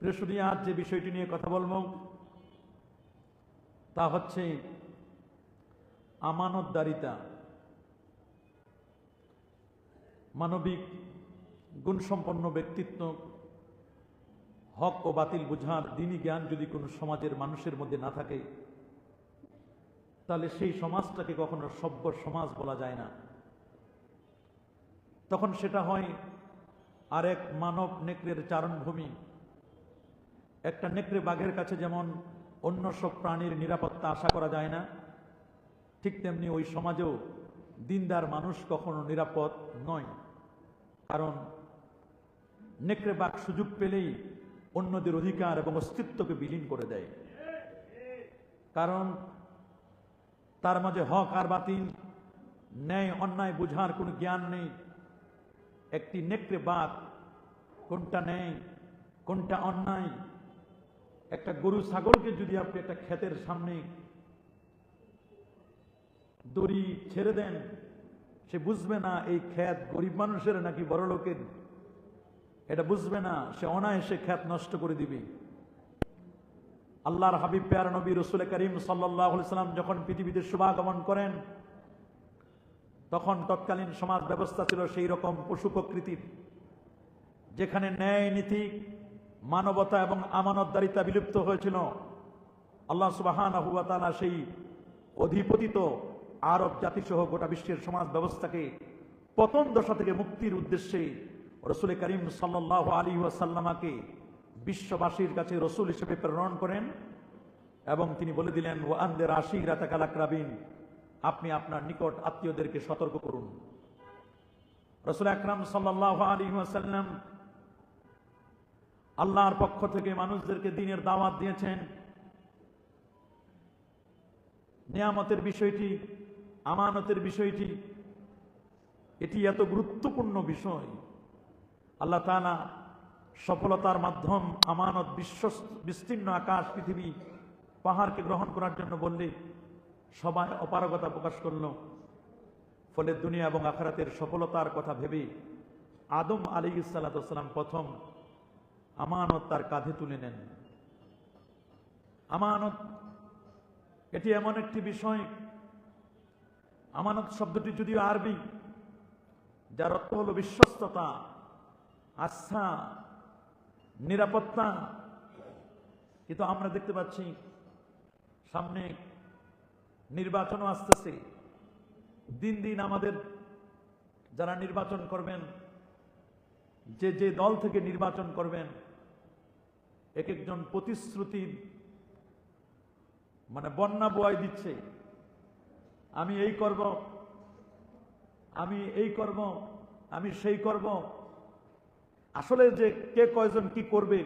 প্রিয় শুধু আজ যে বিষয়টি নিয়ে কথা বলবো তা হচ্ছে আমানতদারিতা। মানবিক গুণসম্পন্ন ব্যক্তিত্ব, হক ও বাতিল বুঝার দ্বীনি জ্ঞান যদি কোনো সমাজের মানুষের মধ্যে না থাকে, তাহলে সেই সমাজটাকে কখনো সভ্য সমাজ বলা যায় না। তখন সেটা হয় আর এক মানব নেকড়ের চারণভূমি। একটা নেকড়ে বাঘের কাছে যেমন অন্য সব প্রাণীর নিরাপত্তা আশা করা যায় না, ঠিক তেমনি ওই সমাজেও দিনদার মানুষ কখনো নিরাপদ নয়। কারণ নেকড়ে বাঘ সুযোগ পেলেই অন্যদের অধিকার এবং অস্তিত্বকে বিলীন করে দেয়। কারণ তার মাঝে হক আর বাতিল, ন্যায় অন্যায় বুঝার কোনো জ্ঞান নেই। একটি নেকড়ে বাঘ কোনটা ন্যায় কোনটা অন্যায়, একটা গরু ছাগলকে যদি আপনি একটা ক্ষেতের সামনে দড়ি ছেড়ে দেন, সে বুঝবে না এই ক্ষেত গরিব মানুষের নাকি বড় লোকের, এটা বুঝবে না, সে অনায়াসে ক্ষেত নষ্ট করে দিবে। আল্লাহর হাবিব প্যারা নবী রাসূল করিম সাল্লাল্লাহু আলাইহি সাল্লাম যখন পৃথিবীতে শুভাগমন করেন, তখন তৎকালীন সমাজ ব্যবস্থা ছিল সেই রকম পশু প্রকৃতির, যেখানে ন্যায় নীতি, মানবতা এবং আমানতদারিতা বিলুপ্ত হয়েছিল। আল্লাহ সুবহানাহু ওয়া তাআলা সেই অধিপতিত আরব জাতিসহ গোটা বিশ্বের সমাজ ব্যবস্থাকে পতন দশা থেকে মুক্তির উদ্দেশ্যে রাসূল করিম সাল্লাল্লাহু আলাইহি ওয়াসাল্লামকে বিশ্ববাসীর কাছে রসুল হিসেবে প্রেরণ করেন এবং তিনি বলে দিলেন, ওয়া আনদির আশীরাতাকাল আকরাবিন, আপনি আপনার নিকট আত্মীয়দেরকে সতর্ক করুন। রাসূল আকরাম সাল্লাল্লাহু আলাইহি ওয়াসাল্লাম আল্লাহর পক্ষ থেকে মানুষদেরকে দ্বীনের দাওয়াত দিয়েছেন। নিয়ামতের বিষয়টি, আমানতের বিষয়টি, এটি এত গুরুত্বপূর্ণ বিষয়। আল্লাহ তাআলা সফলতার মাধ্যম আমানত বিস্তীর্ণ আকাশ পৃথিবী পাহাড়কে গ্রহণ করার জন্য বললে সবাই অপারগতা প্রকাশ করল। ফলে দুনিয়া এবং আখিরাতের সফলতার কথা ভেবে আদম আলাইহিস সালাতু ওয়াস সালাম প্রথম আমানত তার কাঁধে তুলে নেন। আমানত এটি এমন একটি বিষয়, আমানত শব্দটি যদিও আরবি, যার অর্থ হলো বিশ্বস্ততা, আস্থা, নিরাপত্তা, কিন্তু আমরা দেখতে পাচ্ছি সামনে নির্বাচনও আসতেছে। দিন দিন আমাদের যারা নির্বাচন করবেন, যে যে দল থেকে নির্বাচন করবেন, এক একজন প্রতিশ্রুতি বন্যা বয় দিচ্ছে, আমি এই করব, আমি এই করব, আমি সেই করব। আসলে যে কে কয়জন কি করবে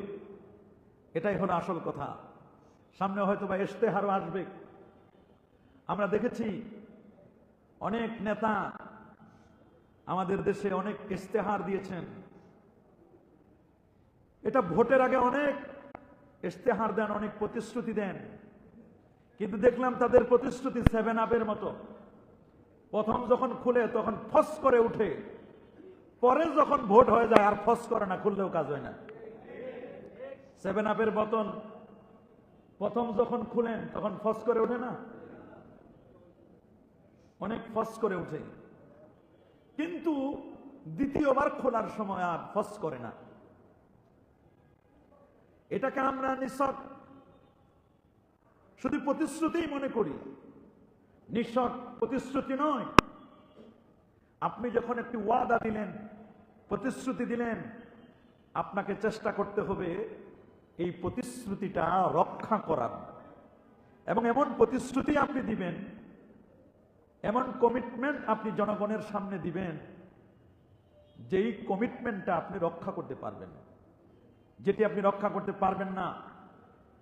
এটাই হলো আসল কথা। সামনে হয়তো বা ইশতেহারও আসবে। আমরা দেখেছি অনেক নেতা আমাদের দেশে অনেক ইশতেহার দিয়েছেন। এটা ভোটের আগে অনেক ইশতেহার দেন, অনেক প্রতিশ্রুতি দেন, কিন্তু দেখলাম তাদের প্রতিশ্রুতি 7 আপের মতো। প্রথম যখন খুলে তখন ফস করে উঠে, পরে যখন ভোট হয়ে যায় আর ফস করে না, খুললেও কাজ হয় না। 7 আপের বোতল প্রথম যখন খুলেন তখন ফস করে ওঠে না, অনেক ফস করে উঠে, কিন্তু দ্বিতীয়বার খোলার সময় আর ফস করে না। এটাকে আমরা নিছক শুধু প্রতিশ্রুতিই মনে করি। নিছক প্রতিশ্রুতি নয়। আপনি যখন একটি ওয়াদা দিলেন, প্রতিশ্রুতি দিলেন, আপনাকে চেষ্টা করতে হবে এই প্রতিশ্রুতিটা রক্ষা করার, এবং এমন প্রতিশ্রুতি আপনি দিবেন, এমন কমিটমেন্ট আপনি জনগণের সামনে দিবেন, যেই কমিটমেন্টটা আপনি রক্ষা করতে পারবেন। যেটি আপনি রক্ষা করতে পারবেন না,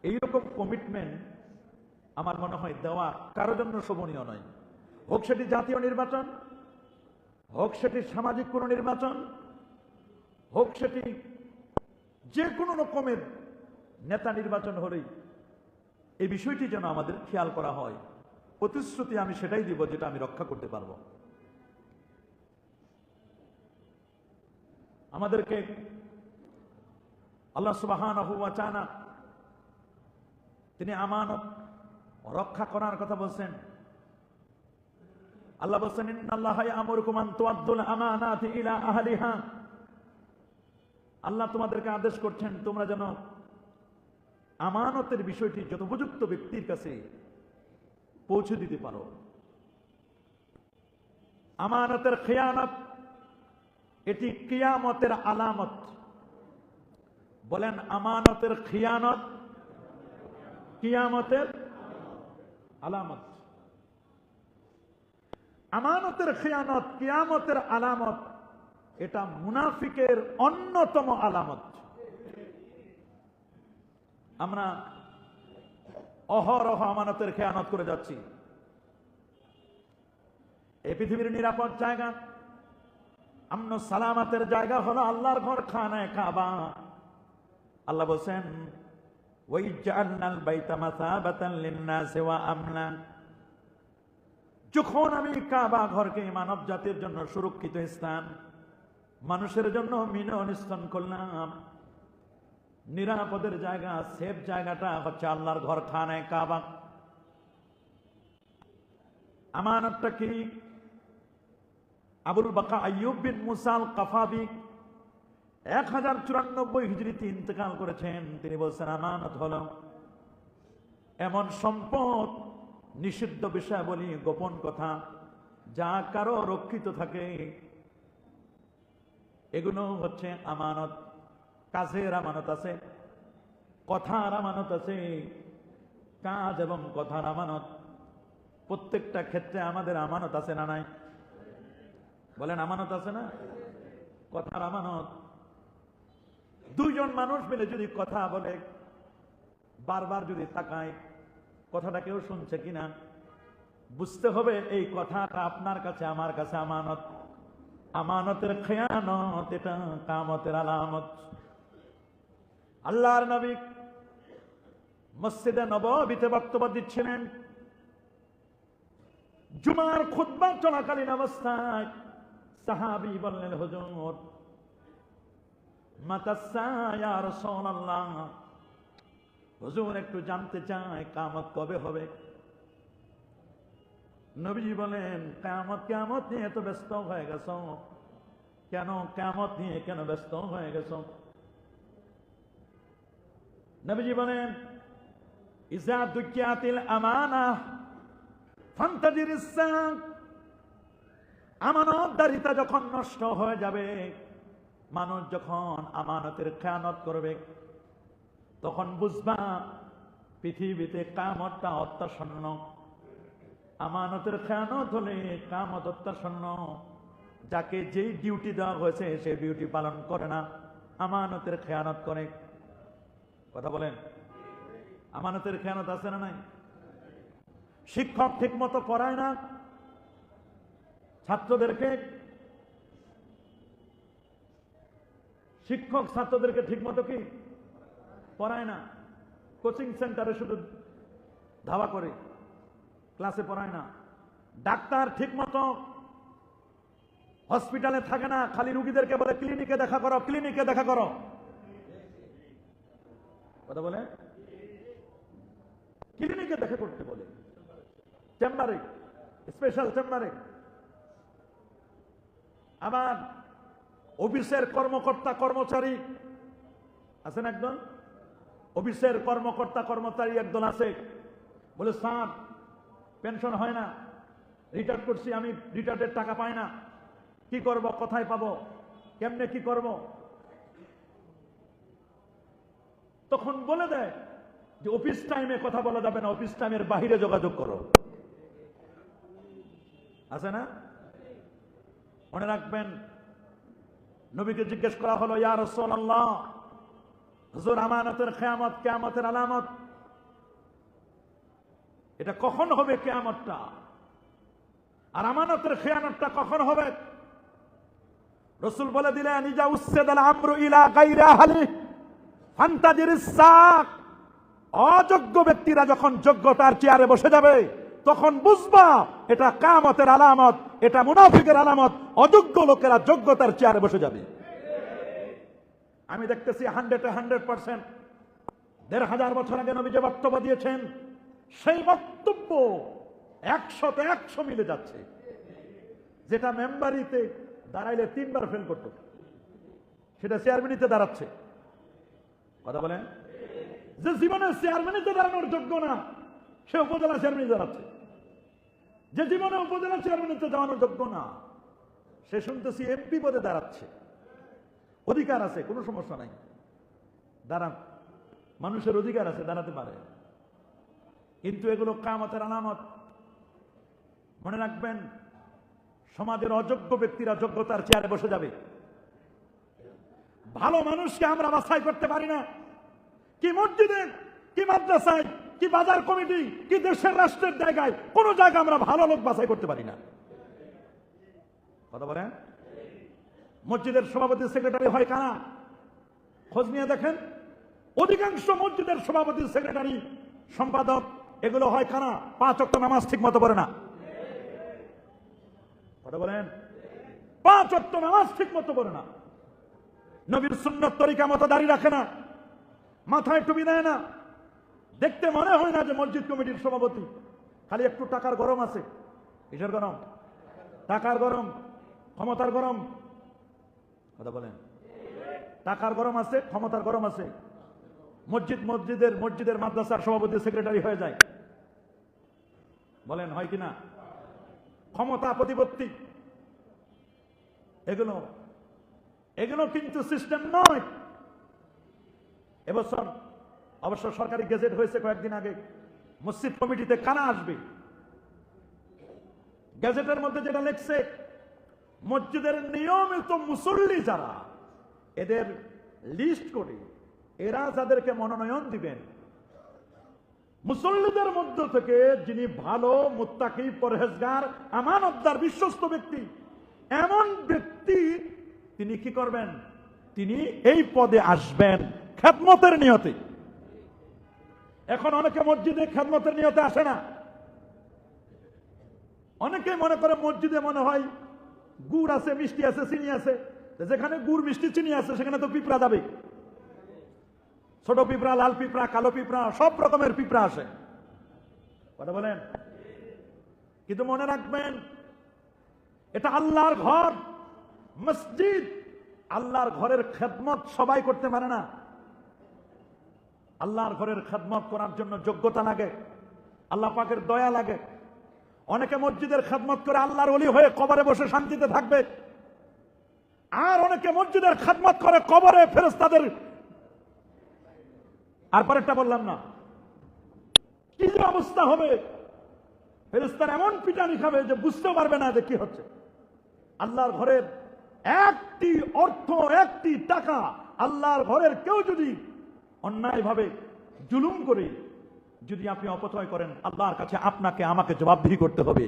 এইরকম কমিটমেন্ট আমার মনে হয় দেওয়া কারোর জন্য শোভনীয় নয়। হোক সেটি জাতীয় নির্বাচন, হোক সেটি সামাজিক কোনো নির্বাচন, হোক সেটি যে কোনো রকমের নেতা নির্বাচন হলেই এই বিষয়টি যেন আমাদের খেয়াল করা হয়। প্রতিশ্রুতি আমি সেটাই দিব যেটা আমি রক্ষা করতে পারবো। আমাদেরকে আল্লাহ সুবহানাহু ওয়া তাআলা তিনি আমানত রক্ষা করার কথা বলছেন। আল্লাহ বলছেন ইন্নাল্লাহা ইয়া'মুরুকুম আন তু'আদ্দুল আমানাতি ইলা আহলিহা। আল্লাহ তোমাদেরকে আদেশ করছেন তোমরা যেন আমানতের বিষয়টি যত উপযুক্ত ব্যক্তির কাছে পৌঁছে দিতে পারো। আমানতের খেয়ানত এটি কিয়ামতের আলামত। বলেন আমানতের খিয়ানত কিয়ামতের আলামত। আমানতের খিয়ানত কিয়ামতের আলামত, এটা মুনাফিকের অন্যতম আলামত। আমরা অহরহ আমানতের খেয়ানত করে যাচ্ছি। এই পৃথিবীর নিরাপদ জায়গা, আমন সালামতের জায়গা হলো আল্লাহর ঘর খানায়ে কাবা। আল্লাহ বলেন ওয়াইজআলনাল বাইতা মাসাবাতান লিন-নাসি ওয়া আমনা। যখন আমি কাবা ঘরকে মানব জাতির জন্য সুরক্ষিত স্থান, মানুষের জন্য মিলনস্থল করলাম, নিরাপদের জায়গা, সেফ জায়গাটা হচ্ছে আল্লাহর ঘর খানায়ে কাবা। আমানতটা কি? আবুল বাকা আইয়ুব বিন মুসা আল কাফাবি 1094 হিজরিতে ইন্তেকাল করেছেন। তিনি বলছেন আমানত হলো এমন সম্পদ, নিষিদ্ধ বিষয়াবলী, গোপন কথা যা কারো রক্ষিত থাকে, এগুলো হচ্ছে আমানত। কাজের আমানত আছে, কথার আমানত আছে। কাজ এবং কথার আমানত, প্রত্যেকটা ক্ষেত্রে আমাদের আমানত আছে না নাই? বলেন আমানত আছে না? কথার আমানত। দুইজন মানুষ মিলে যদি কথা বলে, বারবার যদি তাকায় কথাটা কেউ শুনছে কিনা, বুঝতে হবে এই কথাটা আপনার কাছে আমার কাছে আমানত। আমানতের খেয়ানত, এটা কিয়ামতের আলামত। আল্লাহর নবী মসজিদে নববীতে বক্তব্য দিচ্ছিলেন। জুমার খুতবা চলাকালীন অবস্থায় সাহাবী বললেন, হুজুর মাতাসা ইয়া রাসূলুল্লাহ, হুজুর একটু জানতে চাই কিয়ামত কবে হবে। নবীজি বলেন, কিয়ামত নিয়ে এত ব্যস্ত হয়ে গেছো কেন? কিয়ামত নিয়ে কেন ব্যস্ত হয়ে গেছো? নবীজি বলেন, ইজা দুকিয়াতিল আমানা ফান্তাজিরিস সাআ। আমানতদারিতা যখন নষ্ট হয়ে যাবে, মানুষ যখন আমানতের খেয়ানত করবে, তখন বুঝবা পৃথিবীতে কিয়ামতটা অত্যাসন্ন। আমানতের খেয়ানত হলে কিয়ামত অত্যাসন্ন। যাকে যেই ডিউটি দেওয়া হয়েছে সে ডিউটি পালন করে না, আমানতের খেয়ানত করে। কথা বলেন, আমানতের খেয়ানত আছে না নাই? শিক্ষক ঠিক মতো পড়ায় না ছাত্রদেরকে, শিক্ষক ছাত্রদেরকে ঠিক মতো কি পড়ায় না। কোচিং সেন্টারে শুধু ধাওয়া করে, ক্লাসে পড়ায় না। ডাক্তার ঠিক মতো হসপিটালে থাকে না, খালি রুগীদেরকে বলে ক্লিনিকে দেখা করো, ক্লিনিকে দেখা করো। কথা বলে, ক্লিনিকে দেখা করতে বলে, চেম্বারে, স্পেশাল চেম্বারে। আবার অফিসের কর্মকর্তা কর্মচারী আছেন একজন, অফিসের কর্মকর্তা কর্মচারী একদল আছে, বলে স্যার পেনশন হয় না, রিটায়ার করছি আমি, রিটায়ারের টাকা পাই না, কি করব, কোথায় পাবো, কেমনে কি করব? তখন বলে দেয় যে অফিস টাইমে কথা বলা যাবে না, অফিস টাইমের বাহিরে যোগাযোগ করো। আছে না? মনে রাখবেন, নবীকে জিজ্ঞেস করা হলো, ইয়া রাসূলুল্লাহ, হুজুর আমানতের কিয়ামত, কিয়ামতের আলামত এটা কখন হবে? কিয়ামতটা আর আমানতের খিয়ানতটা কখন হবে? রাসূল বলে দিলেন, ইজা উসসাদাল আমরু ইলা গায়রি আহলি ফান্তাজিরিস সাক। অযোগ্য ব্যক্তিরা যখন যোগ্যতার চেয়ারে বসে যাবে, তখন বুঝবা এটা কিয়ামতের আলামত, এটা মুনাফিকের আলামত। অযোগ্য লোকেরা যোগ্যতার চেয়ারে বসে যাবে। আমি দেখতেছি 100% 1500 বছর আগে নবী যে বক্তব্য দিয়েছেন সেই বক্তব্য 100-100 মিলে যাচ্ছে, যেটা মেম্বারিতে দাঁড়াইলে 3 বার ফেল করত সেটা চেয়ারম্যানিতে দাঁড়াচ্ছে। কথা বলেন, যে জীবনে চেয়ারম্যানিতে দাঁড়ানোর যোগ্য না সে উপজেলা চেয়ারম্যানে দাঁড়াচ্ছে, যে জীবনে উপজেলা চেয়ারম্যানিতে দাঁড়ানোর যোগ্য না সে শুনতেছি এমপি পদে দাঁড়াচ্ছে। অধিকার আছে, কোনো সমস্যা নাই, দাঁড়ান, মানুষের অধিকার আছে, দাঁড়াতে পারে। কিন্তু এগুলো কিয়ামতের আলামত। মনে রাখবেন, সমাজের অযোগ্য ব্যক্তিরা যোগ্যতার চেয়ারে বসে যাবে। ভালো মানুষকে আমরা বাছাই করতে পারি না। কি মসজিদে, কি মাদ্রাসায়, কি বাজার কমিটি, কি দেশের রাষ্ট্রের জায়গায়, কোন জায়গায় আমরা ভালো লোক বাছাই করতে পারি না। কথা বলেন, মসজিদের সভাপতি সেক্রেটারি হয় কারা? খোঁজ নিয়ে দেখেন, অধিকাংশ মসজিদের সভাপতি সেক্রেটারি সম্পাদক এগুলো হয় কারা? 5 ওয়াক্ত নামাজ ঠিক মতো পড়ে না। কথা বলেন, 5 ওয়াক্ত নামাজ ঠিক মতো পড়ে না, নবীর সুন্নত তরিকা মতো দাড়ি রাখে না, মাথায় টুপি দেয় না, দেখতে মনে হয় না যে মসজিদ কমিটির সভাপতি। খালি একটু টাকার গরম আছে। কিসের গরম? টাকার গরম, ক্ষমতার গরম। কথা বলেন, টাকার গরম আছে, ক্ষমতার গরম আছে। মসজিদের মাদ্রাসার সভাপতি সেক্রেটারি হয়ে যায়। বলেন হয় কিনা? ক্ষমতা প্রতিপত্তি, এগুলো কিন্তু সিস্টেম নয়। এবছর অবশ্য সরকারি গেজেট হয়েছে কয়েকদিন আগে, মসজিদ কমিটিতে কারা আসবে। গেজেটের মধ্যে যেটা লেখছে, মসজিদের নিয়মিত মুসল্লি যারা, এদের লিস্ট করে এরা যাদেরকে মনোনয়ন দিবেন, মুসল্লিদের মধ্য থেকে যিনি ভালো, মুত্তাকি, পরহেজগার, আমানতদার, বিশ্বস্ত ব্যক্তি, এমন ব্যক্তি তিনি কি করবেন? তিনি এই পদে আসবেন খেদমতের নিয়তে। এখন অনেকে মসজিদে খেদমতের নিয়তে আসে না। অনেকে মনে করে মসজিদে মনে হয় গুড় আছে, মিষ্টি আছে, চিনি আছে। যেখানে গুড়, মিষ্টি, চিনি আছে সেখানে তো পিঁপড়া যাবে। ছোট পিঁপড়া, লাল পিঁপড়া, কালো পিঁপড়া, সব রকমের পিঁপড়া আসে। কথা বলেন, কিন্তু মনে রাখবেন, এটা আল্লাহর ঘর, মসজিদ। আল্লাহর ঘরের খেদমত সবাই করতে পারে না। আল্লাহর ঘরের খেদমত করার জন্য যোগ্যতা লাগে, আল্লাহ পাকের দয়া লাগে। অনেকে মসজিদের খেদমত করে আল্লাহর ওলি হয়ে কবরে বসে শান্তিতে থাকবে, আর অনেকে মসজিদের খেদমত করে কবরে ফেরেশতাদের। আর পরেরটা বললাম না, কি যে অবস্থা হবে, ফেরেশতারা এমন পিটানি খাবে যে বুঝতে পারবে না যে কি হচ্ছে। আল্লাহর ঘরের একটি অর্থ, একটি টাকা আল্লাহর ঘরের কেউ যদি অন্যায়ভাবে জুলুম করে যদি আপনি অপচয় করেন, আল্লাহর কাছে আপনাকে আমাকে জবাবদিহি করতে হবে।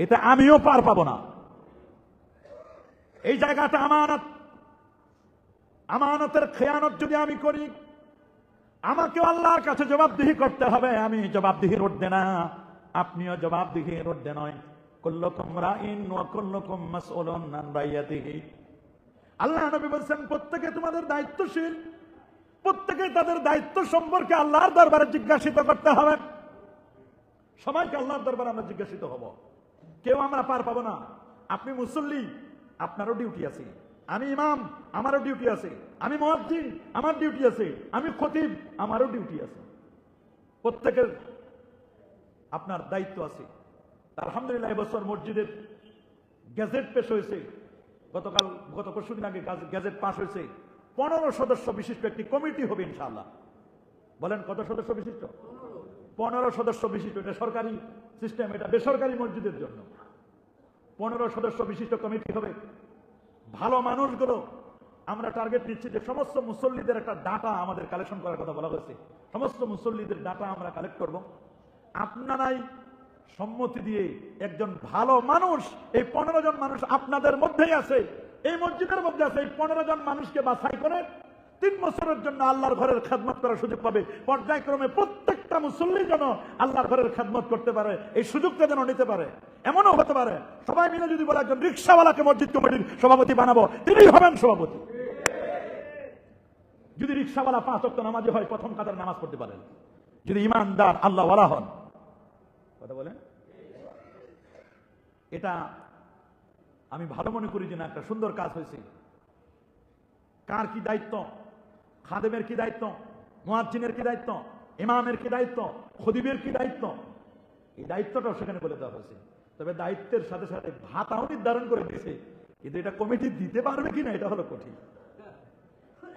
এতে আমিও পার পাবো না। এই জায়গাটা আমানত, আমানতের খেয়ানত যদি আমি করি, আমাকেও আল্লাহর কাছে জবাবদিহি করতে হবে। আমি জবাবদিহির ঊর্ধ্বে না, আপনিও জবাবদিহির ঊর্ধ্বে নয়। কুল্লুকুম রাইন ওয়া কুল্লুকুম মাসউলুন আন রাইয়াতিহি। আল্লাহ নবী বলেন, প্রত্যেকে তোমাদের দায়িত্বশীল, প্রত্যেকে তাদের দায়িত্ব সম্পর্কে আল্লাহর দরবারে জিজ্ঞাসিত করতে হবে। সবাইকে আল্লাহর দরবারে আমরা জিজ্ঞাসিত হব, কেউ আমরা পার পাবো না। আপনি মুসল্লি, আপনারও ডিউটি আছে। আমি ইমাম, আমারও ডিউটি আছে। আমি মুয়াজ্জিন, আমার ডিউটি আছে। আমি খতিব, আমারও ডিউটি আছে। প্রত্যেকের আপনার দায়িত্ব আছে। আলহামদুলিল্লাহ, এবছর মসজিদের গেজেট পেশ হয়েছে। গত পরশুদিন আগে গেজেট পাস হয়েছে। 15 সদস্য বিশিষ্ট একটি কমিটি হবে ইনশাআল্লাহ। বলেন কত সদস্য বিশিষ্ট? 15 সদস্য বিশিষ্ট। এটা সরকারি সিস্টেম, এটা বেসরকারি মসজিদের জন্য 15 সদস্য বিশিষ্ট কমিটি হবে। ভালো মানুষগুলো আমরা টার্গেট নিচ্ছি যে সমস্ত মুসল্লিদের একটা ডাটা আমাদের কালেকশন করার কথা বলা হয়েছে। সমস্ত মুসল্লিদের ডাটা আমরা কালেক্ট করব। আপনারাই সম্মতি দিয়ে একজন ভালো মানুষ, এই 15 জন মানুষ আপনাদের মধ্যেই আছে, এই মসজিদের মধ্যে আছে, এই 15 জন মানুষকে বাছাই করে 3 বছরের জন্য আল্লাহর ঘরের খেদমত করার সুযোগ পাবে। পর্যায়ক্রমে প্রত্যেকটা মুসল্লি যেন আল্লাহর ঘরের খেদমত করতে পারে, এই সুযোগটা যেন নিতে পারে। এমনও হতে পারে সবাই মিলে যদি বলে একজন রিক্সাওয়ালাকে মসজিদ কমিটির সভাপতি বানাবো, তিনিই হবেন সভাপতি। যদি রিক্সাওয়ালা 5 ওয়াক্ত নামাজি হয়, প্রথম কাতারে নামাজ পড়তে পারেন, যদি ইমানদার আল্লাহওয়ালা হন। কথা বলেন। এটা আমি ভালো মনে করি যে না, একটা সুন্দর কাজ হয়েছে। কার কি দায়িত্ব? খাদেমের কি দায়িত্ব? মুয়াজ্জিনের কি দায়িত্ব? ইমামের কি দায়িত্ব? খতিবের কি দায়িত্ব? এই দায়িত্বটাও সেখানে বলে দেওয়া হয়েছে। তবে দায়িত্বের সাথে সাথে ভাতাও নির্ধারণ করে দিয়েছে, কিন্তু এটা কমিটি দিতে পারবে কিনা এটা হলো কঠিন।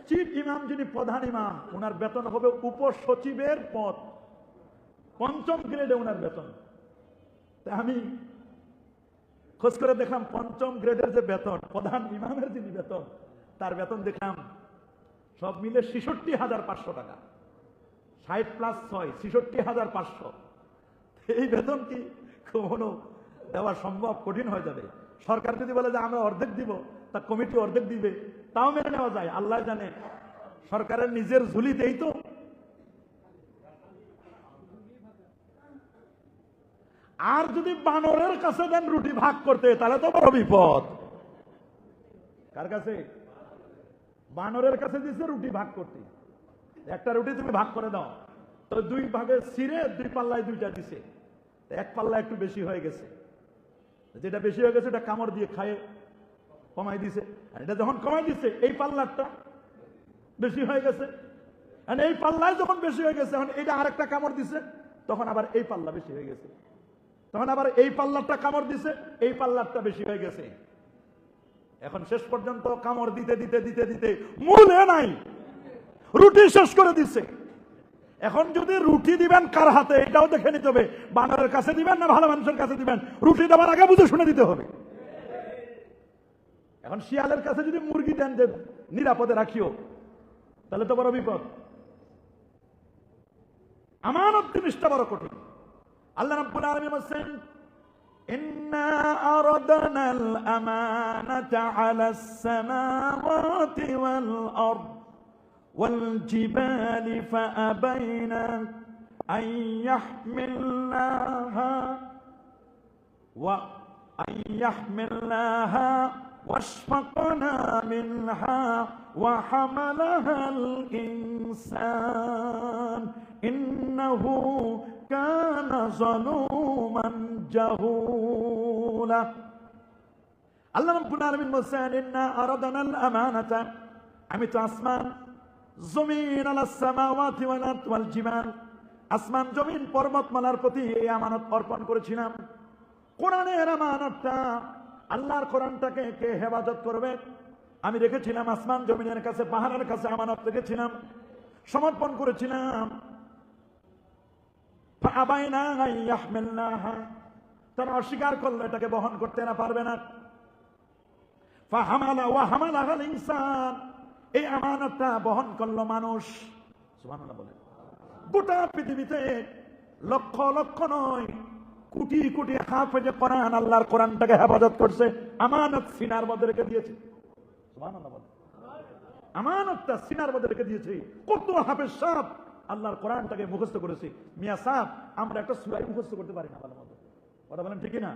চিফ ইমাম, যিনি প্রধান ইমাম, ওনার বেতন হবে উপসচিবের পদ, 5ম গ্রেডে ওনার বেতন। তা আমি খোঁজ করে দেখলাম 5ম গ্রেডের যে বেতন, প্রধান ইমামের যিনি বেতন, তার বেতন দেখলাম সব মিলে 66,500 টাকা। 60 প্লাস 6, 66,500। এই বেতন কি কখনো দেওয়া সম্ভব? কঠিন হয়ে যাবে। সরকার যদি বলে যে আমরা অর্ধেক দিব, তা কমিটি অর্ধেক দিবে, তাও মেনে নেওয়া যায়। আল্লাহ জানে সরকারের নিজের ঝুলিতেই তো। আর যদি বানরের কাছে দেন রুটি ভাগ করতে, তাহলে তো বড় বিপদ। কার কাছে? বানরের কাছে দিছে রুটি ভাগ করতে। একটা রুটি তুমি ভাগ করে দাও, তো 2 ভাগে ছিঁড়ে 2 পাল্লায় 2টা দিছে, 1 পাল্লা একটু বেশি হয়ে গেছে। যেটা বেশি হয়ে গেছে এটা কামড় দিয়ে খায় কমাই দিছে। আর এটা যখন কমাই দিছে, এই পাল্লাটা বেশি হয়ে গেছে, আর এই পাল্লায় যখন বেশি হয়ে গেছে, এখন এটা আরেকটা কামড় দিছে, তখন আবার এই পাল্লা বেশি হয়ে গেছে, তখন আবার এই পাল্লাটা কামড় দিছে, এই পাল্লাটা বেশি হয়ে গেছে। এখন শেষ পর্যন্ত কামড় দিতে দিতে দিতে দিতে মূলে নাই, রুটি শেষ করে দিছে। এখন যদি রুটি দিবেন কার হাতে, এটাও দেখে নিতে হবে। বানরের কাছে দিবেন না ভালো মানুষের কাছে দিবেন, রুটি দেওয়ার আগে বুঝে শুনে দিতে হবে। এখন শিয়ালের কাছে যদি মুরগি দেন যে নিরাপদে রাখিও, তাহলে তো বড় বিপদ। আমানত জিনিসটা বড় কঠিন। আল্লাহ রাব্বুল আলামিন বলেন, ইন্না আরাদনাল আমানাতা আলাস সামাওয়াতি ওয়াল আরদ والجبال فأبين أن يحملناها واشفقنا منها وحملها الإنسان إنه كان ظلوما جهولا। আল্লাহ রাব্বুল আলামিন বলেন, ইন্না আরাদনাল আমানাতা, আমি তো আসমান জমিন, আলাস সামাওয়াতি ওয়াল আরদ ওয়াল জিবাল, আসমান জমিন পর্বতমালার প্রতি এই আমানত অর্পণ করেছিলাম। কোরআনের আমানতটা, আল্লাহর কোরআনটাকে কে হেফাজত করবে? আমি রেখেছিলাম আসমান জমিনের কাছে, পাহাড়ের কাছে আমানত রেখেছিলাম, সমর্পণ করেছিলাম। ফাআবাইনা আন ইয়াহমিলনাহা, তারা অস্বীকার করলো, এটাকে বহন করতে না পারবে না। ফাহামালা ওয়া হামালাহাল ইনসান, এই আমানতটা বহন করলো মানুষ। সুবহানাল্লাহ বলেন। গোটা পৃথিবীতে লক্ষ লক্ষ নয়, কোটি কোটি হাফেজে কোরআন আল্লাহর কোরআনটাকে হেফাজত করছে, আমানত সিনার মধ্যে রেখে দিয়েছে। সুবহানাল্লাহ বলেন। আমানতটা সিনার মধ্যে রেখে দিয়েছে। কত হাফেজ সাহেব আল্লাহর কোরআনটাকে মুখস্থ করেছে। মিয়া সাহেব, আমরা একটা সূরা মুখস্থ করতে পারি না ভালো মতো। কথা বলেন ঠিক না?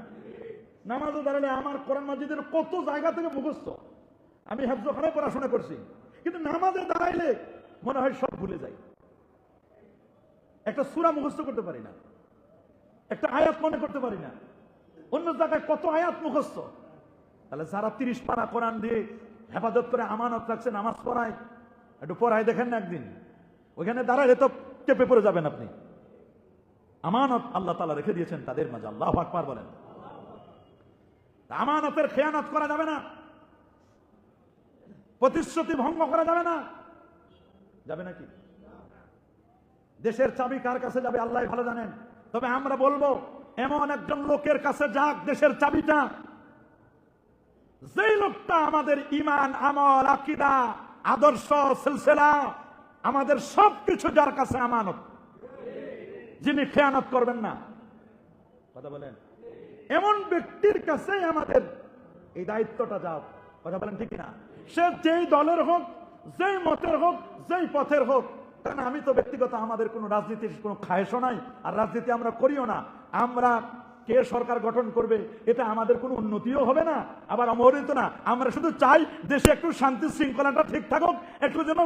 নামাজে দাঁড়ালে আমার কোরআন মাজিদের কত জায়গা থেকে মুখস্থ। আমি হেফজখানায় পড়াশোনা করছি, কিন্তু নামাজে দাঁড়াইলে মনে হয় সব ভুলে যাই। একটা সূরা মুখস্থ করতে পারি না, একটা আয়াত মনে করতে পারি না। অন্য জায়গায় কত আয়াত মুখস্থ। তাহলে যারা 30 পারা কোরআন দিয়ে হেফাজত করে আমানত রাখছে, নামাজ পড়ায়, একটু পড়ায় দেখেন না একদিন, ওইখানে দাঁড়ালে তো চেপে পড়ে যাবেন আপনি। আমানত আল্লাহ তাআলা রেখে দিয়েছেন তাদের মাঝে। আল্লাহু আকবার বলেন। আমানতের খেয়ানত করা যাবে না, প্রতিশ্রুতি ভঙ্গ করা যাবে না। যাবে নাকি? দেশের চাবি কার কাছে যাবে আল্লাহ ভালো জানেন। তবে আমরা বলবো, এমন একজন লোকের কাছে যাক দেশের চাবিটা, যেই লোকটা আমাদের ঈমান, আমল, আকীদা, আদর্শ, সিলসিলা, আমাদের সবকিছু যার কাছে আমানত, যিনি খেয়ানত করবেন না। কথা বলেন। এমন ব্যক্তির কাছে আমাদের এই দায়িত্বটা যাও। কথা বলেন ঠিক না? সে যেই দলের হোক, যেই মতের হোক, যেই পথের হোক। কারণ আমি তো ব্যক্তিগত, আমাদের কোনো রাজনীতির কোনো খায়েশও নাই, আর রাজনীতি আমরা করিও না। আমরা কে সরকার গঠন করবে এটা আমাদের কোনো উন্নতিও হবে না, আবার অমরিত না। আমরা শুধু চাই দেশে একটু শান্তি শৃঙ্খলাটা ঠিক থাকুক, একটু যেন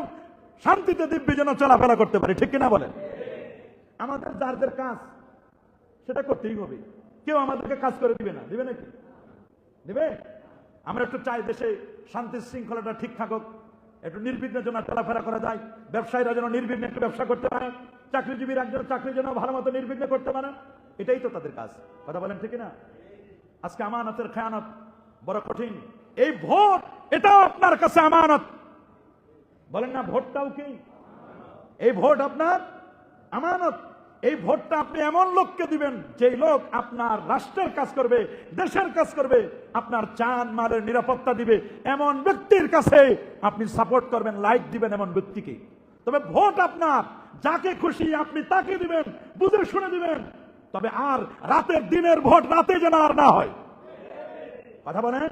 শান্তিতে দিব্যি যেন চলাফেরা করতে পারি, ঠিক কিনা বলেন? আমাদের যাদের কাজ সেটা করতেই হবে, কেউ আমাদেরকে কাজ করে দিবে না, দিবে নাকি? দিবে? আমরা একটু চাই দেশে শান্তি শৃঙ্খলাটা ঠিক থাকুক, একটু নির্বিঘ্নের জন্য চলাফেরা করা যায়, ব্যবসায়ীরা যেন নির্বিঘ্নে একটু ব্যবসা করতে পারে, চাকরিজীবীর একজন চাকরি যেন ভালো মতো নির্বিঘ্নে করতে পারে, এটাই তো তাদের কাজ। কথা বলেন ঠিক না? আজকে আমানতের খেয়ানত বড় কঠিন। এই ভোট, এটাও আপনার কাছে আমানত, বলেন না? ভোটটাও কি? এই ভোট আপনার আমানত। এই ভোটটা আপনি এমন লোককে দিবেন যেই লোক আপনার রাষ্ট্রের কাজ করবে, দেশের কাজ করবে, আপনার জান মালের নিরাপত্তা দিবে, এমন ব্যক্তির কাছে আপনি সাপোর্ট করবেন, লাইক দিবেন এমন ব্যক্তিকে। তবে ভোট আপনার, যাকে খুশি আপনি তাকে দিবেন, বুঝে শুনে দিবেন। তবে আর রাতের দিনের ভোট রাতে যেন আর না হয়। কথা বলেন?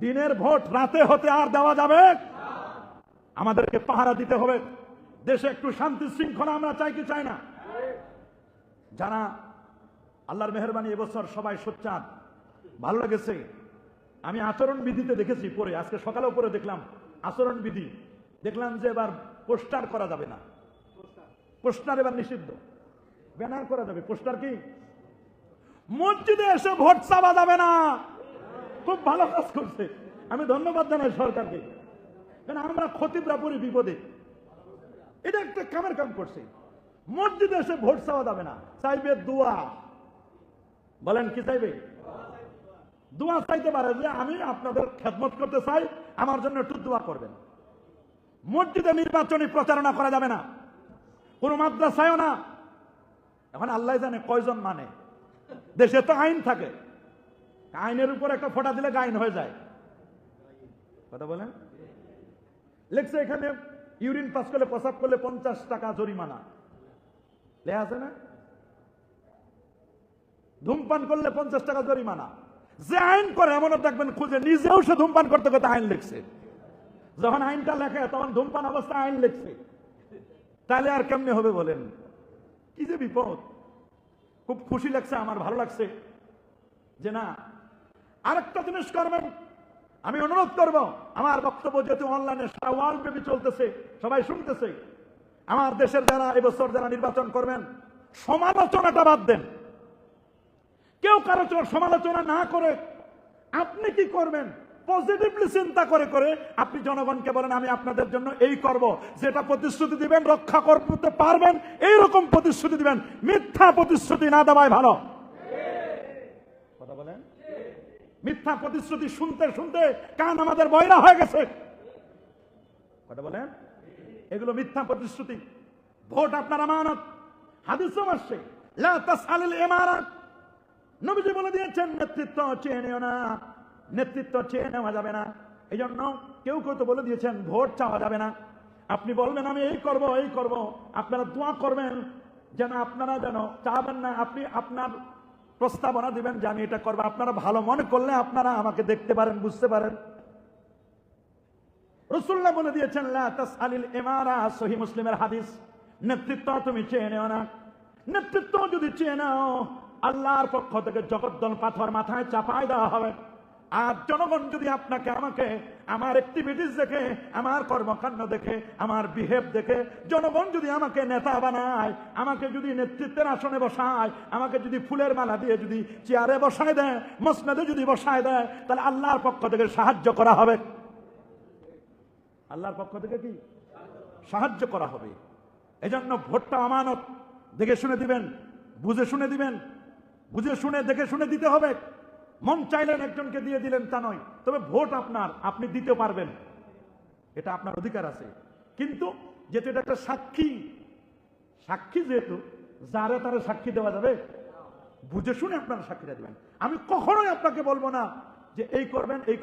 দিনের ভোট রাতে হতে আর দেওয়া যাবে। আমাদেরকে পাহারা দিতে হবে। দেশে একটু শান্তি শৃঙ্খলা আমরা চাই কি চাই না? যারা আল্লাহর মেহেরবানি এবছর সবাই সোচ্চার, ভালো লেগেছে। আমি আচরণ বিধিতে দেখেছি পরে, আজকে সকালেও পরে দেখলাম আচরণ বিধি, দেখলাম যে এবার পোস্টার করা যাবে না, পোস্টার এবার নিষিদ্ধ, ব্যানার করা যাবে। পোস্টার কি? মসজিদে এসে ভোট চাওয়া যাবে না। খুব ভালো কাজ করছে, আমি ধন্যবাদ জানাই সরকারকে, কারণ আমরা খতিবরা পড়ি বিপদে। এটা একটা কামের কাম করছে। মসজিদে এসে ভোট চাওয়া যাবে না, চাইবে দোয়া। বলেন কি চাইবে? দোয়া চাইতে পারে যে আমি আপনাদের খেদমত করতে চাই, আমার জন্য একটু দোয়া করবেন। মসজিদে নির্বাচনী প্রচারণা করা যাবে না, কোন মাদ্রাসায়ও না। এখন আল্লাহ জানে কয়জন মানে, দেশে তো আইন থাকে, আইনের উপর একটা ফোঁটা দিলে আইন হয়ে যায়। কথা বলেন? লেখছে এখানে ইউরিন পাস করলে, প্রসাব করলে 50 টাকা জরিমানা লেখা আছে না? ধূমপান করলে 50 টাকা জরিমানা। যে আইন করে এমন দেখবেন খুঁজে নিজেও সে ধূমপান করতে করতে আইন লিখছে। যখন আইনটা লেখে তখন ধূমপান অবস্থা আইন লিখছে, তাহলে আর কেমনে হবে বলেন? কি যে বিপদ। খুব খুশি লাগছে, আমার ভালো লাগছে যে না, আরেকটা জিনিস করবেন। আমি অনুরোধ করব, আমার বক্তব্য যেহেতু অনলাইনে সারা ওয়ার্ল্ড ব্যাপী চলতেছে, সবাই শুনতেছে, আমার দেশের যারা এবছর যারা নির্বাচন করবেন, সমালোচনাটা বাদ দেন। কেউ কারো সমালোচনা না করে আপনি কি করবেন পজিটিভলি চিন্তা করে করে আপনি জনগণকে বলেন আমি আপনাদের জন্য এই করব, যেটা প্রতিশ্রুতি দিবেন রক্ষা করতে পারবেন, এইরকম প্রতিশ্রুতি দিবেন। মিথ্যা প্রতিশ্রুতি না দেওয়াই ভালো। কথা বলেন? মিথ্যা প্রতিশ্রুতি শুনতে শুনতে কান আমাদের বয়রা হয়ে গেছে। কথা বলেন? এগুলো মিথ্যা প্রতিশ্রুতি। ভোট আপনার আমানত। হাদিসও আসছে, লা তাসআলিল ইমারাত। নবীজি বলে দিয়েছেন নেতৃত্ব চেয়ে নিও না, নেতৃত্ব চেয়ে নেওয়া যাবে না। এই জন্য কেউ কেউ তো বলে দিয়েছেন ভোট চাওয়া যাবে না। আপনি বলবেন আমি এই করব এই করব, আপনারা দোয়া করবেন যেন আপনারা যেন চাবেন না, আপনি আপনার প্রস্তাবনা দিবেন যে আমি এটা করবো। আপনারা ভালো মনে করলে আপনারা আমাকে দেখতে পারেন, বুঝতে পারেন। রাসূলুল্লাহ বলে দিয়েছেন লা তাসআলিল ইমারা, সহিহ মুসলিমের হাদিস। নেতৃত্ব তুমি চেয়ে নেও না। নেতৃত্ব যদি চেয়ে নাও, আল্লাহর পক্ষ থেকে জগদ্দল পাথর মাথায় চাপায় দেওয়া হবে। আর জনগণ যদি আপনাকে আমাকে আমার অ্যাক্টিভিটিস দেখে, আমার কর্মকাণ্ড দেখে, আমার বিহেভ দেখে জনগণ যদি আমাকে নেতা বানায়, আমাকে যদি নেতৃত্বের আসনে বসায়, আমাকে যদি ফুলের মালা দিয়ে যদি চেয়ারে বসায় দেয়, মসনদে যদি বসায় দেয়, তাহলে আল্লাহর পক্ষ থেকে সাহায্য করা হবে। আল্লাহর পক্ষ থেকে কি সাহায্য করা হবে। এজন্য ভোটটা আমানত, দেখে শুনে দিবেন, বুঝে শুনে দিবেন, বুঝে শুনে দেখে শুনে দিতে হবে। মন চাইলেন একজনকে দিয়ে দিলেন তা নয়। তবে ভোট আপনার, আপনি দিতে পারবেন, এটা আপনার অধিকার আছে। কিন্তু যেহেতু এটা একটা সাক্ষী, সাক্ষী যেহেতু যারে তারে সাক্ষী দেওয়া যাবে, বুঝে শুনে আপনারা সাক্ষীটা দিবেন। আমি কখনোই আপনাকে বলবো না যে এই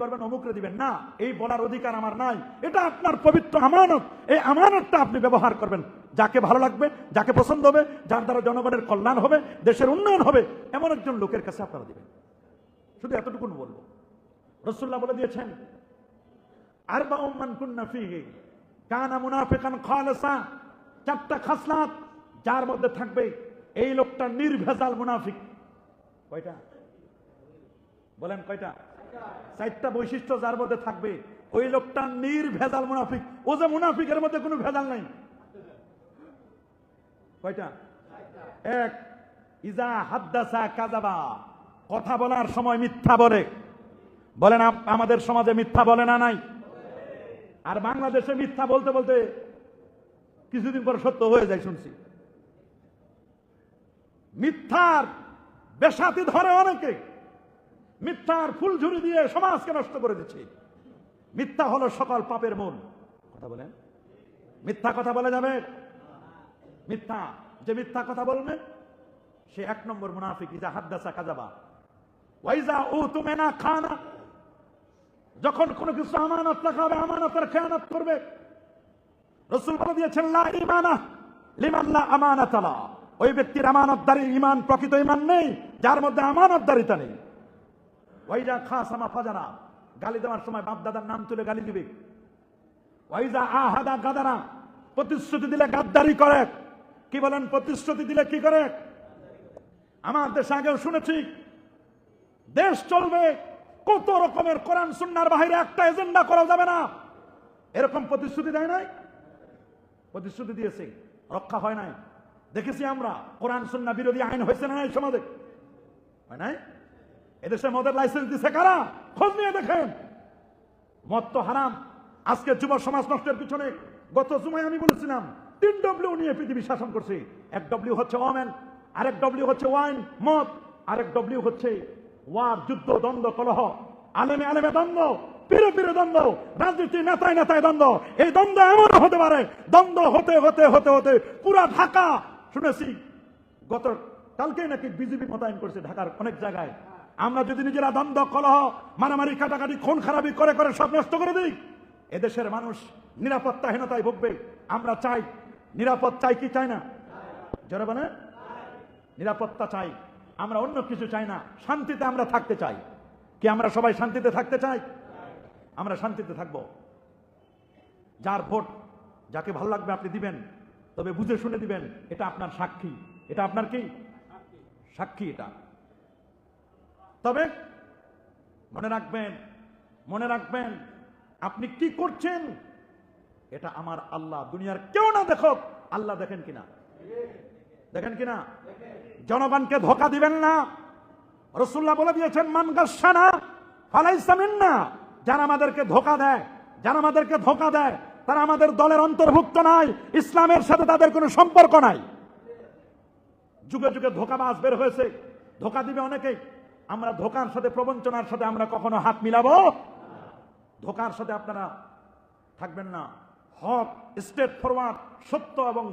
করবেন অমুকরে দিবেন না, এই বলার অধিকার আমার নাই। এটা আপনার পবিত্র আমানত। এই আমানতটা আপনি ব্যবহার করবেন, যাকে ভালো লাগবে, যাকে পছন্দ হবে, যার দ্বারা জনগণের কল্যাণ হবে, দেশের উন্নয়ন হবে, এমন একজন লোকের কাছে আপনারা দিবেন। শুধু এতটুকু বলবো, রাসূলুল্লাহ বলে দিয়েছেন আরবাউম মান কুন্না ফীহি কানা মুনাফিকান খালিসা। 4টা খাসলাত যার মধ্যে থাকবে, এই লোকটা নির্ভেজাল মুনাফিক। কয়টা বলেন? কয়টা? 4টা বৈশিষ্ট্য যার মধ্যে থাকবে, ওই লোকটা নির্ভেজাল মুনাফিক। ও যে মুনাফিকের মধ্যে কোনো ভেজাল নাই। কয়টা? এক, ইজা হাদ্দাসা কাযাবা, কথা বলার সময় মিথ্যা বলে। বলেন আমাদের সমাজে মিথ্যা বলে না নাই? আর বাংলাদেশে মিথ্যা বলতে বলতে কিছুদিন পর সত্য হয়ে যায় শুনছি। মিথ্যার বেসাতি ধরে অনেকে, মিথ্যার ফুলঝুরি দিয়ে সমাজকে নষ্ট করে দিচ্ছে। মিথ্যা হলো সকল পাপের মূল। কথা বলেন, মিথ্যা কথা বলা যাবে? মিথ্যা, যে মিথ্যা কথা বলবে সে এক নম্বর মুনাফিক। ইজা হাদ্দাসা কাযাবা ওয়াইজা উতুমিনা খানা, যখন কোনো কিছু আমানত রাখা হবে আমানতের খেয়ানত করবে। রাসূল বলে দিয়েছেন লা ঈমানা লিমান লা আমানাতা লা, ওই ব্যক্তির আমানতদারি ঈমান প্রকৃত ঈমান নেই যার মধ্যে আমানতদারিতা নেই। ওয়াইজা খাসামা ফাজারা, গালি দেওয়ার সময় বাপ দাদার নাম তুলে গালি দিবে। ওয়াইজা আহাদা গাদারা, প্রতিশ্রুতি দিলে গাদ্দারি করে। কি বলেন? প্রতিশ্রুতি দিলে কি করে? আমার দেশে আগেও শুনেছি দেশ চলবে কত রকমের, কোরআন সুন্নাহর বাইরে একটা এজেন্ডা করা যাবে না, এরকম প্রতিশ্রুতি দেয় নাই? প্রতিশ্রুতি দিয়েছে, রক্ষা হয় নাই। দেখেছি আমরা কোরআন সুন্নাহ বিরোধী আইন হয়েছে না নাই সমাজে? হয় নাই? এদেশে মদের লাইসেন্স দিছে কারা? খোঁজ নিয়ে দেখেন। মদ তো হারাম। আজকে যুব সমাজ নষ্টের পিছনে গত জুমায় আমি বলেছিলাম 3 ডব্লিউ নিয়ে পৃথিবী শাসন করছে। এক ডব্লিউ হচ্ছে ওমেন, আরেক ডব্লিউ হচ্ছে ওয়াইন মদ, আরেক ডব্লিউ হচ্ছে ওয়ার যুদ্ধ, দ্বন্দ্ব, কলহ, আলেমে আলেমে দ্বন্দ্ব, পীরে পীরে দ্বন্দ্ব, রাজনীতি নেতায় নেতায় দ্বন্দ্ব। এই দ্বন্দ্ব এমন হতে পারে, দ্বন্দ্ব হতে হতে হতে হতে পুরা ঢাকা, শুনেছি গত কালকে নাকি বিজেপি মোতায়েন করছে ঢাকার অনেক জায়গায়। আমরা যদি নিজেরা দ্বন্দ্ব, কলহ, মারামারি, কাটাকাটি, খুন খারাপি করে করে সব নষ্ট করে দিই, এদেশের মানুষ নিরাপত্তাহীনতায় ভুগবে। আমরা চাই নিরাপদ, চাই কি চাই না? যারা বলে নিরাপত্তা চাই, আমরা অন্য কিছু চাই না। শান্তিতে আমরা থাকতে চাই। কি আমরা সবাই শান্তিতে থাকতে চাই? আমরা শান্তিতে থাকব। যার ভোট যাকে ভালো লাগবে আপনি দিবেন, তবে বুঝে শুনে দিবেন। এটা আপনার সাক্ষী, এটা আপনার কি সাক্ষী এটা। তবে মনে রাখবেন, মনে রাখবেন আপনি কি করছেন এটা আমার আল্লাহ, দুনিয়ার কেউ না দেখুক, আল্লাহ দেখেন কিনা, দেখেন কিনা। জনগণকে ধোঁকা দিবেন না। রাসূলুল্লাহ বলে দিয়েছেন মান গাশশানা ফালাইসা মিন্না, যারা আমাদেরকে ধোঁকা দেয়, যারা আমাদেরকে ধোঁকা দেয় তারা আমাদের দলের অন্তর্ভুক্ত নাই, ইসলামের সাথে তাদের কোনো সম্পর্ক নাই। যুগে যুগে ধোঁকাবাজ বের হয়েছে, ধোঁকা দিবে অনেকেই। আমরা ধোঁকার সাথে, প্রবঞ্চনার সাথে আমরা কখনো হাত মিলাবো? ধোঁকার সাথে আপনারা থাকবেন না। হক, স্ট্রেট ফরওয়ার্ড, সত্য এবং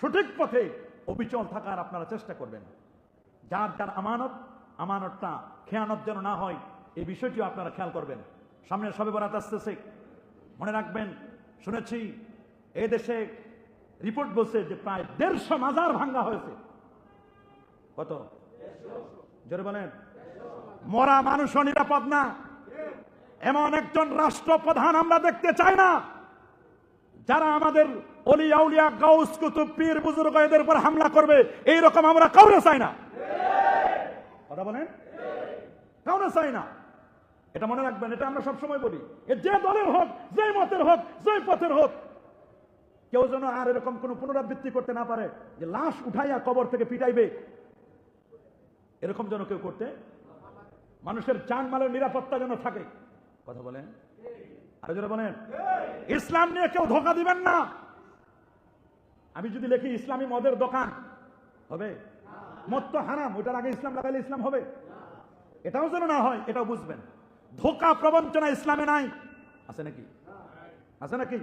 সঠিক পথে অবিচল থাকার আপনারা চেষ্টা করবেন। যার যার আমানত, আমানতটা খেয়ানত যেন না হয়, এই বিষয়টিও আপনারা খেয়াল করবেন। সামনে শবে বরাত আসতেছে, মনে রাখবেন। শুনেছি এই দেশে রিপোর্ট বলছে যে প্রায় 150 মাজার ভাঙ্গা হয়েছে। কত? জোরে বলেন। মরা মানুষও নিরাপদ না। এমন একজন রাষ্ট্রপ্রধান আমরা দেখতে চাই না যারা আমাদের অলি আউলিয়া, গাউস, কুতুব, পীর, বুজুর্গ এদের উপর হামলা করবে। এইরকম আমরা কাউরে চাই না। কথা বলেন, কাউরে চাই না। এটা মনে রাখবেন, এটা আমরা সবসময় বলি। যে দলের হোক, যে মতের হোক, যে পথের হোক, কেউ যেন আর এরকম কোন পুনরাবৃত্তি করতে না পারে যে লাশ উঠাইয়া কবর থেকে পিটাইবে, এরকম যেন কেউ করতে। মানুষের জানমালের নিরাপত্তা যেন থাকে। কথা বলেন, আরো যারা বলেন ইসলাম নিয়ে কেউ ধোঁকা দিবেন না। আমি যদি লিখি ইসলামী মদের দোকান, হবে? মদ তো হারাম, ওইটার আগে ইসলাম লাগাইলে ইসলাম হবে? এটাও যেন না হয়, এটাও বুঝবেন। ধোঁকা, প্রবঞ্চনা ইসলামে নাই। আছে নাকি? আছে নাকি?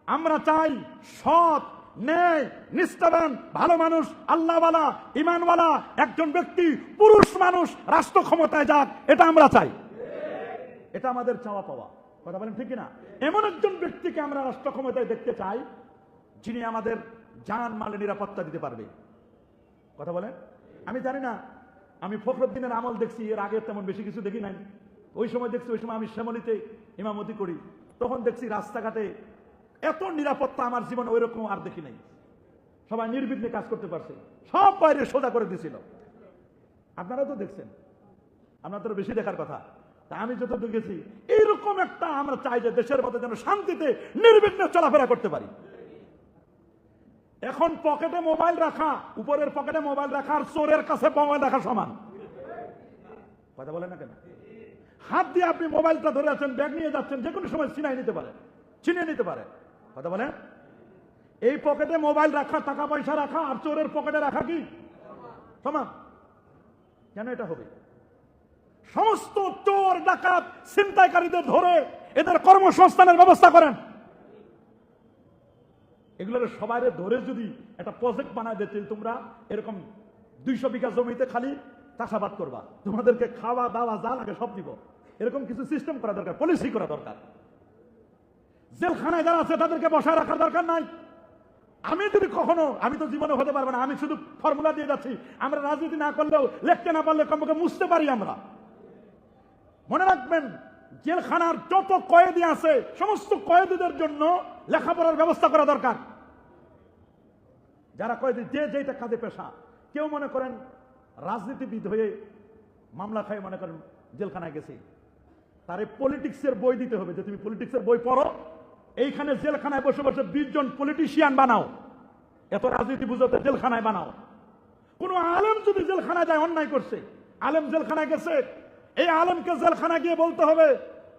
আমরা চাই সৎ, ন্যায়, নিষ্ঠাবান, ভালো মানুষ, আল্লাহওয়ালা, ঈমানওয়ালা একজন ব্যক্তি, পুরুষ মানুষ রাষ্ট্র ক্ষমতায় যাক, এটা আমরা চাই। এটা আমাদের চাওয়া পাওয়া। কথা বলেন ঠিক কিনা? এমন একজন ব্যক্তিকে আমরা রাষ্ট্র ক্ষমতায় দেখতে চাই যিনি আমাদের জান মালে নিরাপত্তা দিতে পারবে। কথা বলেন। আমি জানি না, আমি ফখরুদ্দিনের আমল দেখছি, এর আগে তেমন বেশি কিছু দেখি নাই। ওই সময় দেখছি, ওই সময় আমি শ্যামলীতে ইমামতি করি, তখন দেখছি রাস্তাঘাটে এত নিরাপত্তা আমার জীবন ওই রকম আর দেখি নাই। সবাই নির্বিঘ্নে কাজ করতে পারছে, সব বাইরে সোজা করে দিছিল। আপনারা তো দেখছেন, আপনাদের বেশি দেখার কথা। তা আমি যত দেখেছি এইরকম একটা আমরা চাই যে দেশের মধ্যে যেন শান্তিতে নির্বিঘ্নে চলাফেরা করতে পারি। এখন পকেটে মোবাইল রাখা, উপরের পকেটে মোবাইল রাখা আর চোরের কাছে মোবাইল রাখা সমান। কথা বলে না কেন? হাত দিয়ে আপনি মোবাইলটা ধরে আছেন, ব্যাগ নিয়ে যাচ্ছেন, যে কোনো সময় ছিনিয়ে নিতে পারে। কথা বলেন, এই পকেটে মোবাইল রাখা, টাকা পয়সা রাখা আর চোরের পকেটে রাখা কি সমান? কেন এটা হবে? সমস্ত চোর ডাকাত ছিনতাইকারীদের ধরে এদের কর্মসংস্থানের ব্যবস্থা করেন। এগুলোর সবাই ধরে যদি একটা প্রজেক্ট বানায় দিতে, তোমরা এরকম 200 বিঘা জমিতে খালি চাষাবাদ করবা, তোমাদেরকে খাওয়া দাওয়া যা লাগে সব দিব, এরকম কিছু সিস্টেম করা দরকার, পলিসি করা দরকার। জেলখানায় যারা আছে তাদেরকে বসায় রাখার দরকার নাই। আমি তো জীবনে হতে পারবো না, আমি শুধু ফর্মুলা দিয়ে যাচ্ছি। আমরা রাজনীতি না করলেও, লিখতে না পারলে কমপক্ষে মুছতে পারি আমরা। মনে রাখবেন, জেলখানার যত কয়েদি আছে সমস্ত কয়েদিদের জন্য লেখাপড়ার ব্যবস্থা করা দরকার। যারা কয়েদি, যে যেটা কাজে পেশা, কেউ মনে করেন রাজনীতিবিদ হয়ে মামলা খায়, মনে করেন জেলখানায় গেছে, তারে পলিটিক্সের বই দিতে হবে যে তুমি পলিটিক্সের বই পড়ো, এইখানে জেলখানায় বসে বসে 20 জন পলিটিশিয়ান বানাও, এত রাজনীতি বুঝতে জেলখানায় বানাও। কোন আলেম যদি জেলখানায় যায়, অন্যায় করছে, আলেম জেলখানায় গেছে, এই আলেমকে জেলখানায় গিয়ে বলতে হবে,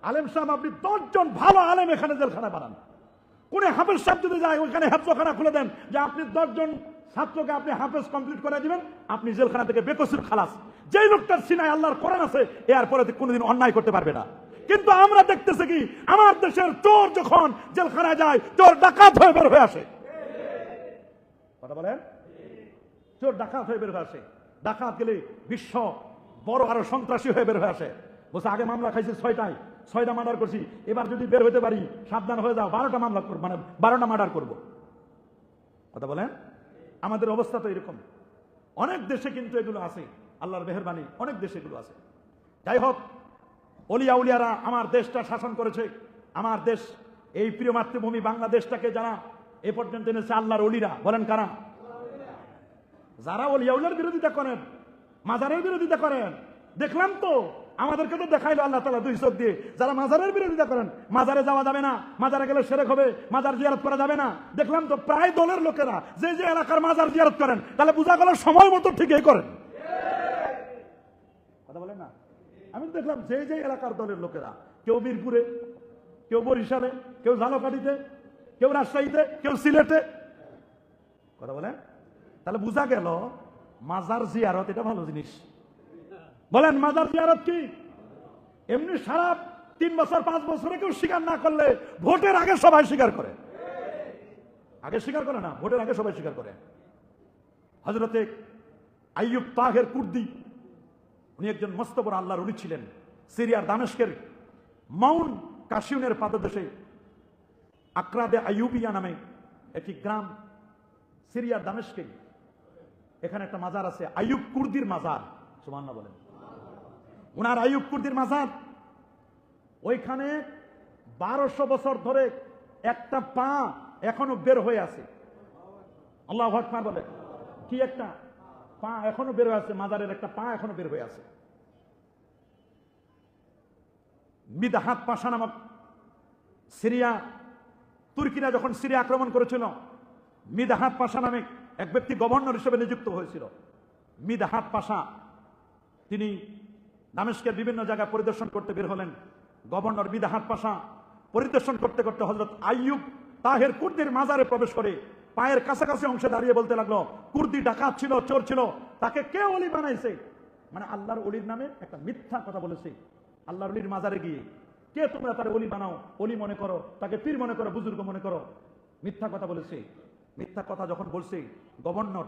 আলেম সাহেব আপনি 10 জন ভালো আলেম এখানে জেলখানায় বানান। কোন হাফেজ সাহেব যদি যায়, ওইখানে হেফজখানা খুলে দেন যে আপনি 10 জন ছাত্রকে আপনি হাফেজ কমপ্লিট করে দিবেন, আপনি জেলখানা থেকে বেকসুর খালাস। যেই লোকটার সিনায় আল্লাহর কোরআন আছে, এরপরে কোনোদিন অন্যায় করতে পারবে না। কিন্তু আমরা দেখতেছি কি, আমার দেশের চোর যখন জেলখানায় যায়, চোর ডাকাত হয়ে বের হয়ে আসে। কথা বলেন, চোর ডাকাত হয়ে বের হয়ে আসে। ডাকাত গেলে বিশ্ব বড় আরো সন্ত্রাসী হয়ে বের হয়ে আসে। বলছে আগে মামলা খাইছি 6টা মার্ডার করছি, এবার যদি বের হতে পারি সাবধান হয়ে যাও, 12টা মামলা করবো, মানে 12টা মার্ডার করবো। কথা বলেন, আমাদের অবস্থা তো এরকম। অনেক দেশে কিন্তু এগুলো আছে, আল্লাহর মেহেরবানি, অনেক দেশে এগুলো আছে। যাই হোক, অলিয়া উলিয়ারা আমার দেশটা শাসন করেছে। আমার দেশ, এই প্রিয় মাতৃভূমি বাংলাদেশটাকে যারা এ পর্যন্ত এনেছে, আল্লাহর অলিরা। বলেন কারা? যারা অলিয়া উলিয়ার বিরোধিতা করেন, মাজারের বিরোধিতা করেন। দেখলাম তো, আমাদেরকে তো দেখাইলো আল্লাহ তাআলা 2 চোখ দিয়ে। যারা মাজারের বিরোধিতা করেন, মাজারে যাওয়া যাবে না, মাজারে গেলে শিরক হবে, মাজার জিয়ারত করা যাবে না। দেখলাম তো প্রায় দলের লোকেরা যে যে এলাকার মাজার জিয়ারত করেন, তাহলে বোঝা গেল সময় মতো ঠিকই করেন। কথা বলেন না? আমি দেখলাম যে যে এলাকার দলের লোকেরা, কেউ মিরপুরে, কেউ বরিশালে, কেউ ঝালকাঠিতে, কেউ রাজশাহীতে, কেউ সিলেটে। কথা বলেন, তাহলে বোঝা গেল মাজার জিয়ারত এটা ভালো জিনিস। বলেন মাজার জিয়ারত কি? এমনি সারা 3 বছর 5 বছরে কেউ স্বীকার না করলে, ভোটের আগে সবাই স্বীকার করে। আগে স্বীকার করে না, ভোটের আগে সবাই স্বীকার করে। হযরতে আইয়ুব তাহের কুর্দি, উনি একজন মস্ত বড় আল্লাহর ওলি ছিলেন। সিরিয়ার দামেস্কের মাউন্ট কাশিউনের পাদদেশে আকরাদে আইয়ুবিয়া নামে একটি গ্রাম, সিরিয়ার দামেস্কে, এখানে একটা মাজার আছে, আইয়ুব কুর্দির মাজার। সুবহানাল্লাহ বলেন। উনার আইয়ুব কুর্দির মাজার, ওইখানে 1200 বছর ধরে একটা পা এখনো বের হয়ে আছে। আল্লাহু আকবার বলে। কি একটা পা এখনো বের হয়ে আছে, মাজারের একটা পা এখনো বের হয়ে আছে। মিদহাত পাশা নামক সিরিয়া, তুর্কিরা যখন সিরিয়া আক্রমণ করেছিল, মিদহাত পাশা নামে এক ব্যক্তি গভর্নর হিসেবে নিযুক্ত হয়েছিল। মিদহাত পাশা, তিনি দামেস্কের বিভিন্ন জায়গায় পরিদর্শন করতে বের হলেন। গভর্নর মিদহাত পাশা পরিদর্শন করতে করতে হযরত আইয়ুব তাহের কুর্দির মাজারে প্রবেশ করে পায়ের কাছাকাছি অংশে দাঁড়িয়ে বলতে লাগলো, কুর্দি ডাকাত ছিল, চোর ছিল, তাকে কে ওলি বানাইছে? মানে আল্লাহর ওলির নামে একটা মিথ্যা কথা বলেছে। আল্লাহর ওলির মাজারে গিয়ে কে তোমরা তার ওলি বানাও, ওলি মনে করো, তাকে পীর মনে করো, বুজুর্গ মনে করো, মিথ্যা কথা বলেছে। মিথ্যা কথা যখন বলছে, গভর্নর,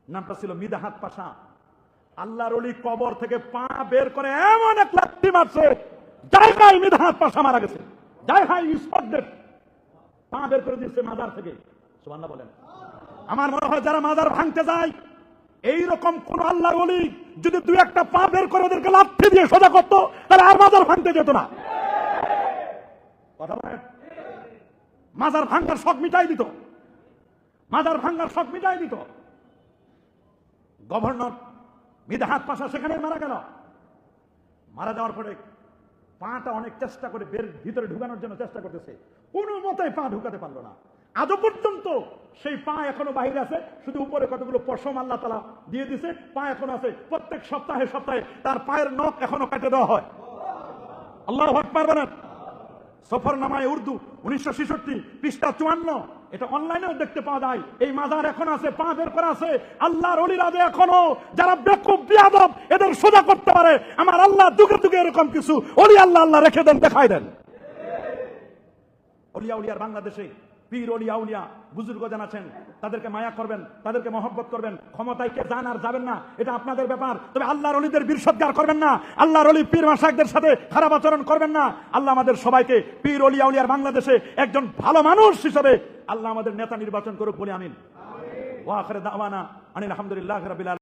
নামটা ছিল মিদহাত পাশা, আল্লাহর ওলি কবর থেকে পা বের করে এমন এক লাথি মারছে, জায়গায় মিদহাত পাশা মারা গেছে। জায়গায় স্পট ডেড, পা বের করে দিচ্ছে মাজার থেকে। সুবহানাল্লাহ বলেন। আমার মনে হয় যারা মাজার ভাঙতে যায়, এইরকম কোন আল্লাহর ওলি যদি 2-1টা পা বের করে ওদেরকে লাথি দিয়ে সোজা করতো, তাহলে আর মাজার ভাঙতে যেত না। কথা বলেন। মাজার ভাঙার শখ মিটাই দিত, মাজার ভাঙার শখ মিটাই দিত। গভর্নর মিদহাত পাশা সেখানে মারা গেল। মারা যাওয়ার পরে পাটা অনেক চেষ্টা করে ভিতরে ঢুকানোর জন্য চেষ্টা করতেছে, কোনো মতে পা ঢুকাতে পারলো না। আজও পর্যন্ত সেই পা এখনো বাহিরে আছে, শুধু উপরে কতগুলো পশম আল্লাহ তাআলা দিয়ে দিছে, পা এখনো আছে। প্রত্যেক সপ্তাহে সপ্তাহে তার পায়ের নখ এখনো কেটে দেওয়া হয়। আল্লাহু আকবার বলেন। সফরনামায় উর্দু 1966 পৃষ্ঠা 54, এটা অনলাইনেও দেখতে পাওয়া যায়। এই মাজার এখন আছে, পা বের করা আছে। আল্লাহর ওলিরা যে এখনো যারা বেকুব বিয়াদব এদের সোজা করতে পারে, আমার আল্লাহ যুগে যুগে এরকম কিছু ওলি আল্লাহ রেখে দেন, দেখাই দেন। ওলিয়া উলিয়ার বাংলাদেশে পীর ওলিয়া উলিয়া বুজুর্গজন আছেন, তাদেরকে মায়া করবেন, তাদেরকে মহব্বত করবেন। ক্ষমতায় কে যান আর যাবেন না, এটা আপনাদের ব্যাপার। তবে আল্লাহর ওলিদের বীরসৎকার করবেন না, আল্লাহর ওলি পীর মাশায়েখদের সাথে খারাপ আচরণ করবেন না। আল্লাহ আমাদের সবাইকে পীর ওলিয়া উলিয়ার বাংলাদেশে একজন ভালো মানুষ হিসেবে আল্লাহ আমাদের নেতা নির্বাচন করুক বলে আমিন। ওয়া আখিরু দাওয়ানা আনিল হামদুলিল্লাহি রাব্বিল আলামিন।